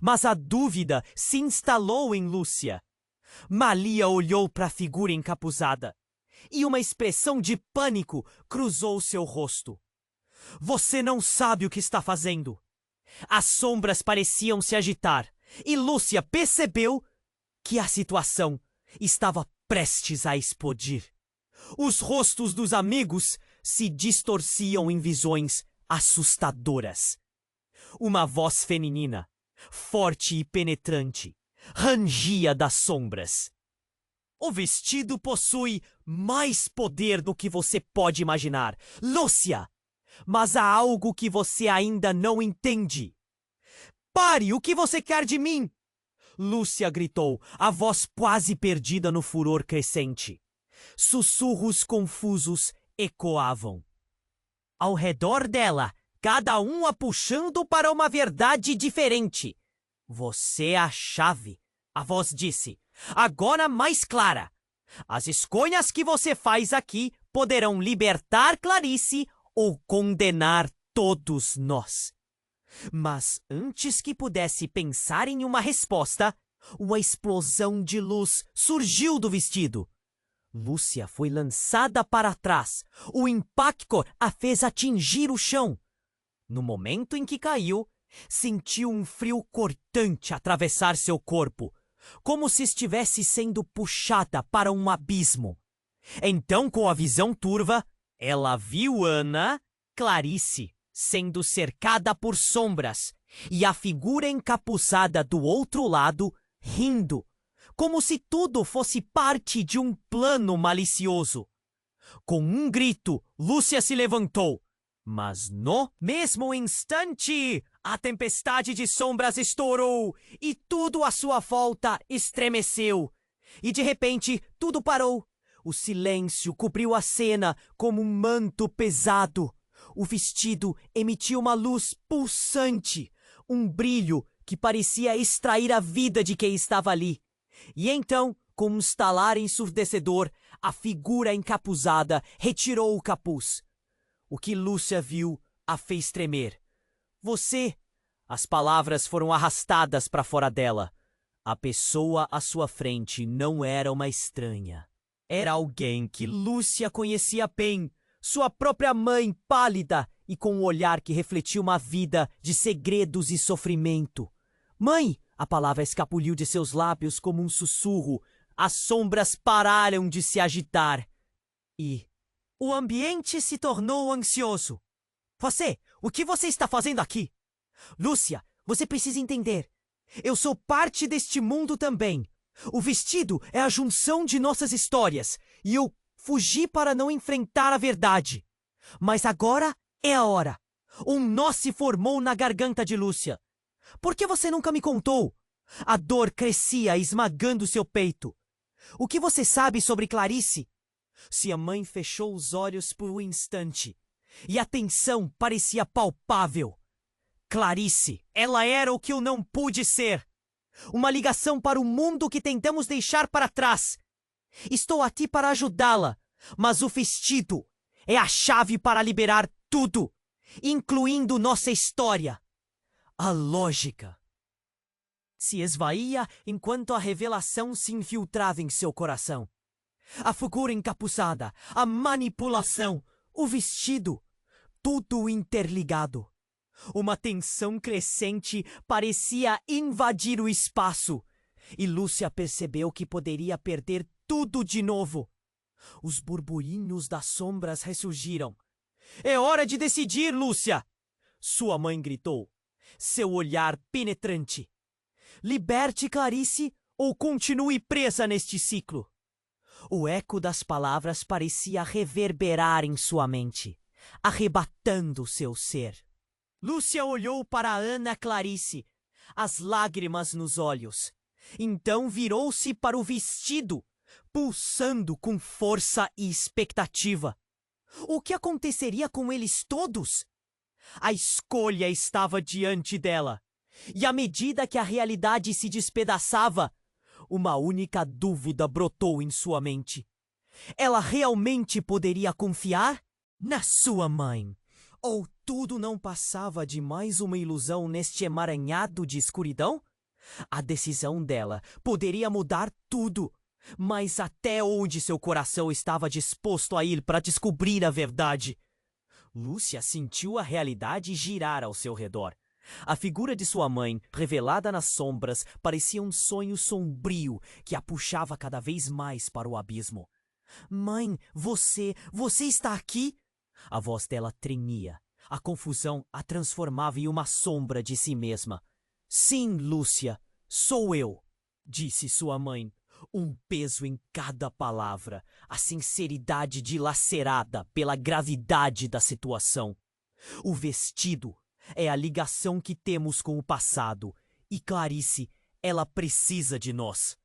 mas a dúvida se instalou em Lúcia. Malia olhou para a figura encapuzada, e uma expressão de pânico cruzou seu rosto. Você não sabe o que está fazendo. As sombras pareciam se agitar, e Lúcia percebeu que a situação estava prestes a explodir. Os rostos dos amigos se distorciam em visões assustadoras. Uma voz feminina, forte e penetrante, rangia das sombras. O vestido possui mais poder do que você pode imaginar, Lúcia! Mas há algo que você ainda não entende. Pare! O que você quer de mim? Lúcia gritou, a voz quase perdida no furor crescente. Sussurros confusos ecoavam. Ao redor dela, cada um a puxando para uma verdade diferente. Você é a chave, a voz disse, agora mais clara. As escolhas que você faz aqui poderão libertar Clarice ou condenar todos nós. Mas antes que pudesse pensar em uma resposta, uma explosão de luz surgiu do vestido. Lúcia foi lançada para trás. O impacto a fez atingir o chão. No momento em que caiu, sentiu um frio cortante atravessar seu corpo, como se estivesse sendo puxada para um abismo. Então, com a visão turva, ela viu Ana, Clarice, sendo cercada por sombras, e a figura encapuzada do outro lado, rindo, como se tudo fosse parte de um plano malicioso. Com um grito, Lúcia se levantou, mas no mesmo instante, a tempestade de sombras estourou e tudo à sua volta estremeceu. E de repente, tudo parou. O silêncio cobriu a cena como um manto pesado. O vestido emitiu uma luz pulsante, um brilho que parecia extrair a vida de quem estava ali. E então, com um estalar ensurdecedor, a figura encapuzada retirou o capuz. O que Lúcia viu a fez tremer. Você... As palavras foram arrastadas para fora dela. A pessoa à sua frente não era uma estranha. Era alguém que Lúcia conhecia bem, sua própria mãe pálida e com um olhar que refletia uma vida de segredos e sofrimento. Mãe! A palavra escapuliu de seus lábios como um sussurro. As sombras pararam de se agitar. E o ambiente se tornou ansioso. O que você está fazendo aqui? Lúcia, você precisa entender. Eu sou parte deste mundo também. O vestido é a junção de nossas histórias e eu fugi para não enfrentar a verdade. Mas agora é a hora. Um nó se formou na garganta de Lúcia. Por que você nunca me contou? A dor crescia esmagando seu peito. O que você sabe sobre Clarice? Sua mãe fechou os olhos por um instante e a tensão parecia palpável. Clarice, ela era o que eu não pude ser. Uma ligação para o mundo que tentamos deixar para trás. Estou aqui para ajudá-la, mas o vestido é a chave para liberar tudo, incluindo nossa história. A lógica se esvaía enquanto a revelação se infiltrava em seu coração. A figura encapuçada, a manipulação, o vestido, tudo interligado. Uma tensão crescente parecia invadir o espaço, e Lúcia percebeu que poderia perder tudo de novo. Os burburinhos das sombras ressurgiram. É hora de decidir, Lúcia! Sua mãe gritou, seu olhar penetrante. Liberte Clarice ou continue presa neste ciclo. O eco das palavras parecia reverberar em sua mente, arrebatando seu ser. Lúcia olhou para Ana Clarice, as lágrimas nos olhos. Então virou-se para o vestido, pulsando com força e expectativa. O que aconteceria com eles todos? A escolha estava diante dela. E à medida que a realidade se despedaçava, uma única dúvida brotou em sua mente. Ela realmente poderia confiar na sua mãe? Ou tudo não passava de mais uma ilusão neste emaranhado de escuridão? A decisão dela poderia mudar tudo, mas até onde seu coração estava disposto a ir para descobrir a verdade? Lúcia sentiu a realidade girar ao seu redor. A figura de sua mãe, revelada nas sombras, parecia um sonho sombrio que a puxava cada vez mais para o abismo. Mãe, você está aqui? A voz dela tremia. A confusão a transformava em uma sombra de si mesma. Sim, Lúcia, sou eu, disse sua mãe. Um peso em cada palavra, a sinceridade dilacerada pela gravidade da situação. O vestido é a ligação que temos com o passado, e Clarice, ela precisa de nós.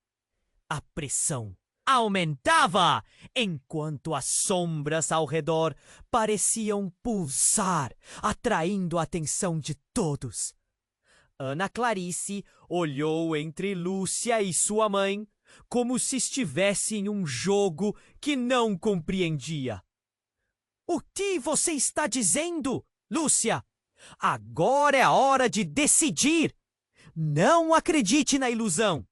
A pressão aumentava, enquanto as sombras ao redor pareciam pulsar, atraindo a atenção de todos. Ana Clarice olhou entre Lúcia e sua mãe, como se estivesse em um jogo que não compreendia. O que você está dizendo, Lúcia? Agora é a hora de decidir. Não acredite na ilusão.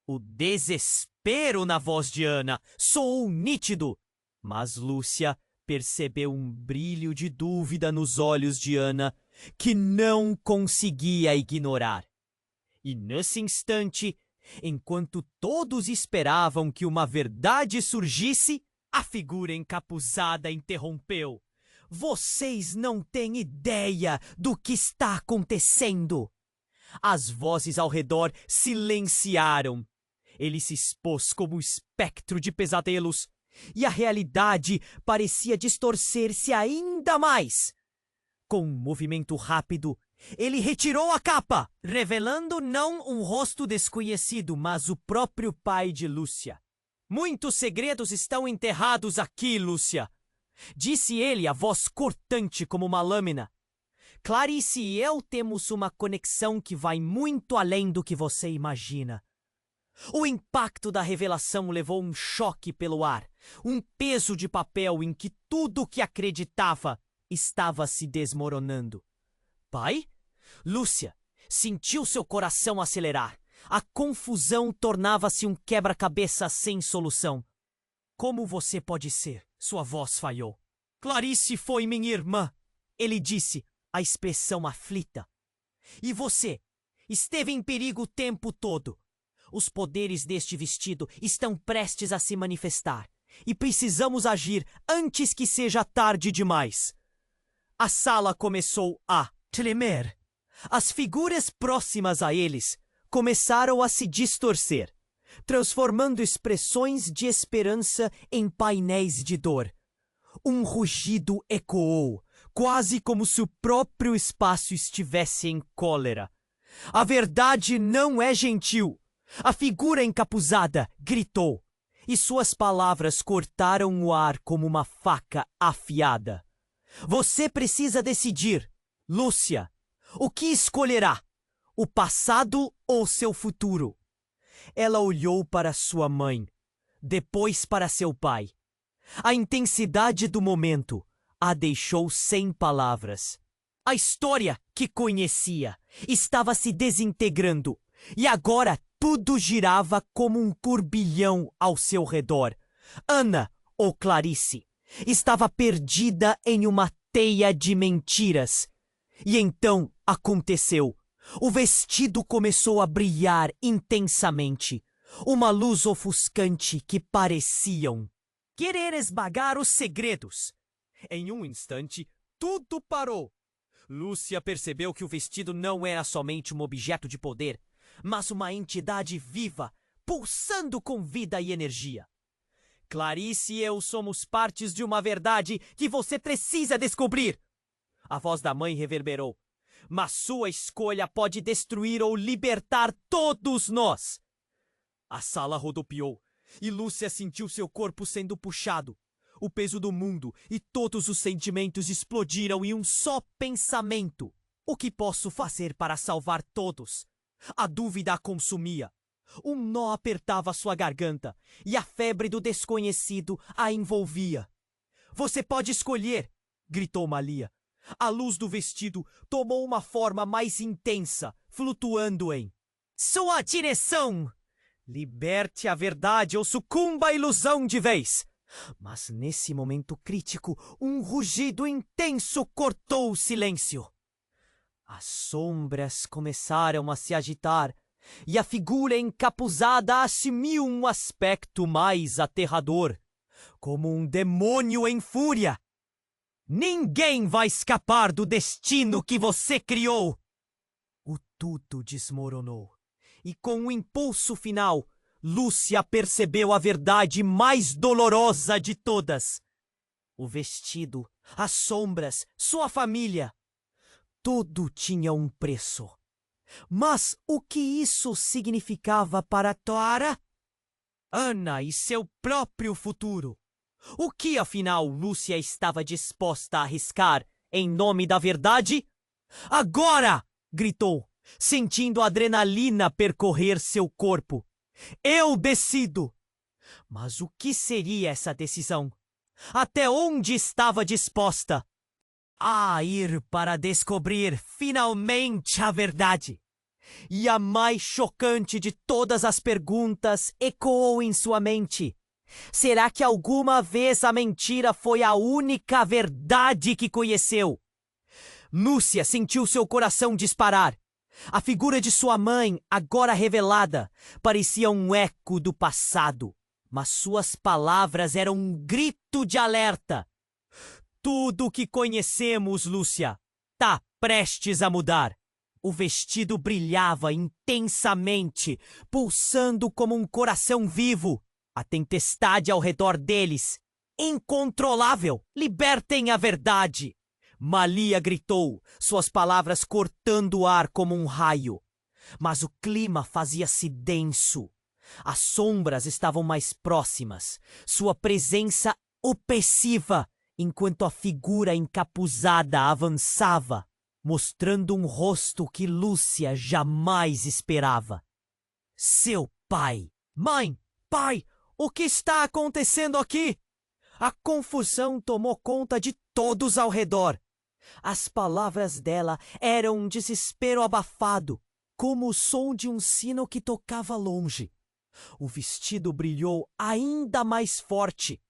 O desespero na voz de Ana soou nítido, mas Lúcia percebeu um brilho de dúvida nos olhos de Ana que não conseguia ignorar. E nesse instante, enquanto todos esperavam que uma verdade surgisse, a figura encapuzada interrompeu. Vocês não têm ideia do que está acontecendo. As vozes ao redor silenciaram. Ele se expôs como um espectro de pesadelos, e a realidade parecia distorcer-se ainda mais. Com um movimento rápido, ele retirou a capa, revelando não um rosto desconhecido, mas o próprio pai de Lúcia. Muitos segredos estão enterrados aqui, Lúcia, disse ele, a voz cortante como uma lâmina. Clarice e eu temos uma conexão que vai muito além do que você imagina. O impacto da revelação levou um choque pelo ar, um peso de papel em que tudo o que acreditava estava se desmoronando. Pai? Lúcia sentiu seu coração acelerar. A confusão tornava-se um quebra-cabeça sem solução. Como você pode ser? Sua voz falhou. Clarice foi minha irmã, ele disse, a expressão aflita. E você? Esteve em perigo o tempo todo. Os poderes deste vestido estão prestes a se manifestar. E precisamos agir antes que seja tarde demais. A sala começou a tremer. As figuras próximas a eles começaram a se distorcer, transformando expressões de esperança em painéis de dor. Um rugido ecoou, quase como se o próprio espaço estivesse em cólera. A verdade não é gentil. A figura encapuzada gritou, e suas palavras cortaram o ar como uma faca afiada. Você precisa decidir, Lúcia. O que escolherá? O passado ou seu futuro? Ela olhou para sua mãe, depois para seu pai. A intensidade do momento a deixou sem palavras. A história que conhecia estava se desintegrando e agora tudo girava como um turbilhão ao seu redor. Ana, ou Clarice, estava perdida em uma teia de mentiras. E então aconteceu. O vestido começou a brilhar intensamente. Uma luz ofuscante que pareciam querer esmagar os segredos. Em um instante, tudo parou. Lúcia percebeu que o vestido não era somente um objeto de poder, mas uma entidade viva, pulsando com vida e energia. Clarice e eu somos partes de uma verdade que você precisa descobrir. A voz da mãe reverberou. Mas sua escolha pode destruir ou libertar todos nós. A sala rodopiou e Lúcia sentiu seu corpo sendo puxado. O peso do mundo e todos os sentimentos explodiram em um só pensamento. O que posso fazer para salvar todos? A dúvida a consumia. Um nó apertava sua garganta e a febre do desconhecido a envolvia. Você pode escolher, gritou Malia. A luz do vestido tomou uma forma mais intensa, flutuando em sua direção. Liberte a verdade ou sucumba à ilusão de vez. Mas nesse momento crítico, um rugido intenso cortou o silêncio. As sombras começaram a se agitar e a figura encapuzada assumiu um aspecto mais aterrador, como um demônio em fúria. Ninguém vai escapar do destino que você criou! O tudo desmoronou, e com um impulso final, Lúcia percebeu a verdade mais dolorosa de todas. O vestido, as sombras, sua família, tudo tinha um preço. Mas o que isso significava para Clara? Ana e seu próprio futuro. O que, afinal, Lúcia estava disposta a arriscar em nome da verdade? Agora! Gritou, sentindo a adrenalina percorrer seu corpo. Eu decido! Mas o que seria essa decisão? Até onde estava disposta a ir para descobrir finalmente a verdade? E a mais chocante de todas as perguntas ecoou em sua mente. Será que alguma vez a mentira foi a única verdade que conheceu? Lúcia sentiu seu coração disparar. A figura de sua mãe, agora revelada, parecia um eco do passado, mas suas palavras eram um grito de alerta. Tudo o que conhecemos, Lúcia, tá prestes a mudar. O vestido brilhava intensamente, pulsando como um coração vivo. A tempestade ao redor deles, incontrolável. Libertem a verdade! Malia gritou, suas palavras cortando o ar como um raio. Mas o clima fazia-se denso. As sombras estavam mais próximas, sua presença opressiva, enquanto a figura encapuzada avançava, mostrando um rosto que Lúcia jamais esperava. Seu pai! Mãe! Pai! O que está acontecendo aqui? A confusão tomou conta de todos ao redor. As palavras dela eram um desespero abafado, como o som de um sino que tocava longe. O vestido brilhou ainda mais forte,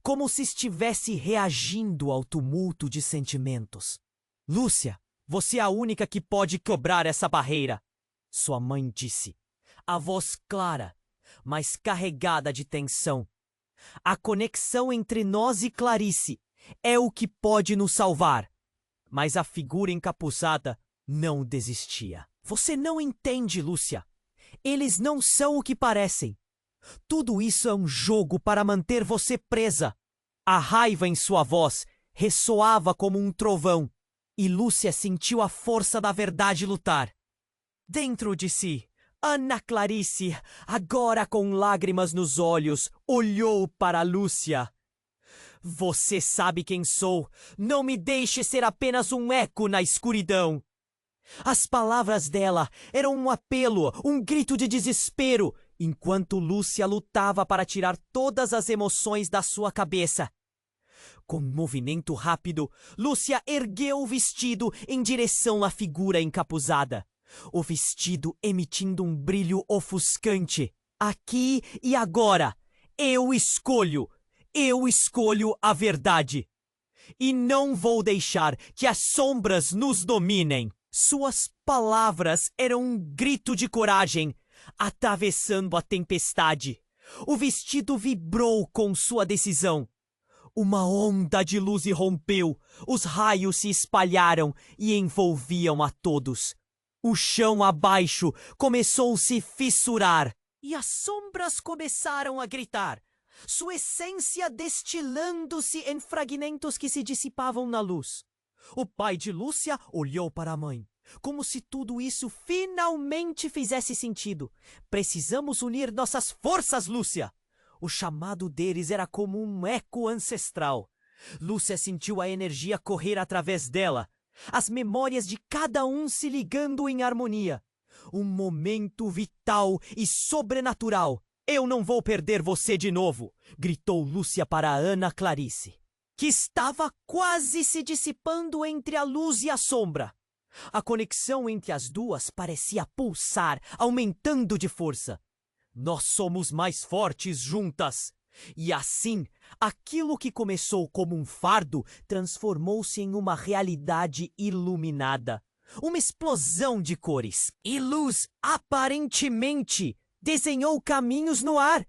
como se estivesse reagindo ao tumulto de sentimentos. Lúcia, você é a única que pode quebrar essa barreira, sua mãe disse, a voz clara, mas carregada de tensão. A conexão entre nós e Clarice é o que pode nos salvar. Mas a figura encapuzada não desistia. Você não entende, Lúcia. Eles não são o que parecem. Tudo isso é um jogo para manter você presa. A raiva em sua voz ressoava como um trovão, e Lúcia sentiu a força da verdade lutar. Dentro de si, Ana Clarice, agora com lágrimas nos olhos, olhou para Lúcia. Você sabe quem sou. Não me deixe ser apenas um eco na escuridão. As palavras dela eram um apelo, um grito de desespero, enquanto Lúcia lutava para tirar todas as emoções da sua cabeça. Com um movimento rápido, Lúcia ergueu o vestido em direção à figura encapuzada. O vestido emitindo um brilho ofuscante. Aqui e agora, eu escolho a verdade. E não vou deixar que as sombras nos dominem. Suas palavras eram um grito de coragem, atravessando a tempestade. O vestido vibrou com sua decisão. Uma onda de luz irrompeu, os raios se espalharam e envolviam a todos. O chão abaixo começou a se fissurar e as sombras começaram a gritar, sua essência destilando-se em fragmentos que se dissipavam na luz. O pai de Lúcia olhou para a mãe, como se tudo isso finalmente fizesse sentido. Precisamos unir nossas forças, Lúcia! O chamado deles era como um eco ancestral. Lúcia sentiu a energia correr através dela, as memórias de cada um se ligando em harmonia. Um momento vital e sobrenatural. Eu não vou perder você de novo, gritou Lúcia para Ana Clarice, que estava quase se dissipando entre a luz e a sombra. A conexão entre as duas parecia pulsar, aumentando de força. Nós somos mais fortes juntas. E assim, aquilo que começou como um fardo transformou-se em uma realidade iluminada. Uma explosão de cores e luz aparentemente desenhou caminhos no ar.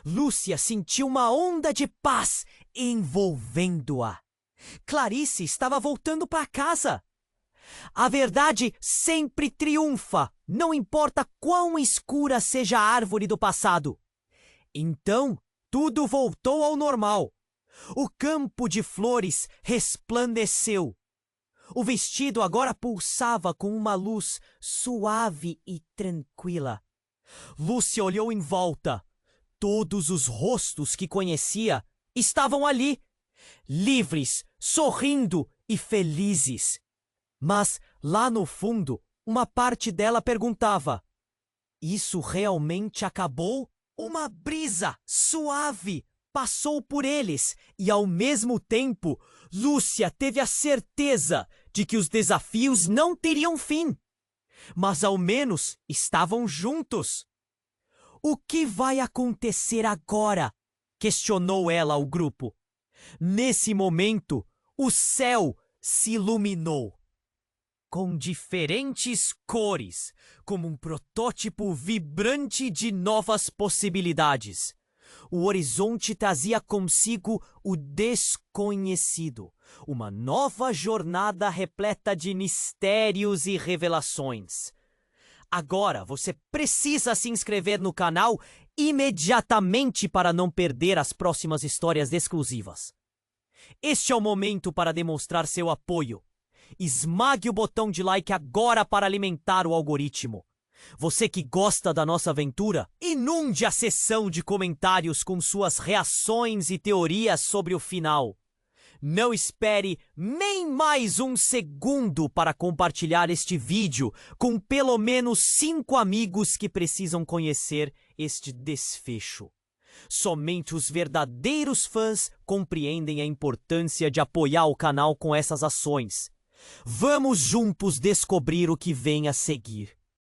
Lúcia sentiu uma onda de paz envolvendo-a. Clarice estava voltando para casa. A verdade sempre triunfa, não importa quão escura seja a árvore do passado. Então, tudo voltou ao normal. O campo de flores resplandeceu. O vestido agora pulsava com uma luz suave e tranquila. Lúcia olhou em volta. Todos os rostos que conhecia estavam ali, livres, sorrindo e felizes. Mas, lá no fundo, uma parte dela perguntava: isso realmente acabou? Uma brisa suave passou por eles e, ao mesmo tempo, Lúcia teve a certeza de que os desafios não teriam fim. Mas, ao menos, estavam juntos. O que vai acontecer agora? Questionou ela ao grupo. Nesse momento, o céu se iluminou. Com diferentes cores, como um protótipo vibrante de novas possibilidades. O horizonte trazia consigo o desconhecido, uma nova jornada repleta de mistérios e revelações. Agora você precisa se inscrever no canal imediatamente para não perder as próximas histórias exclusivas. Este é o momento para demonstrar seu apoio. Esmague o botão de like agora para alimentar o algoritmo. Você que gosta da nossa aventura, inunde a seção de comentários com suas reações e teorias sobre o final. Não espere nem mais um segundo para compartilhar este vídeo com pelo menos 5 amigos que precisam conhecer este desfecho. Somente os verdadeiros fãs compreendem a importância de apoiar o canal com essas ações. Vamos juntos descobrir o que vem a seguir.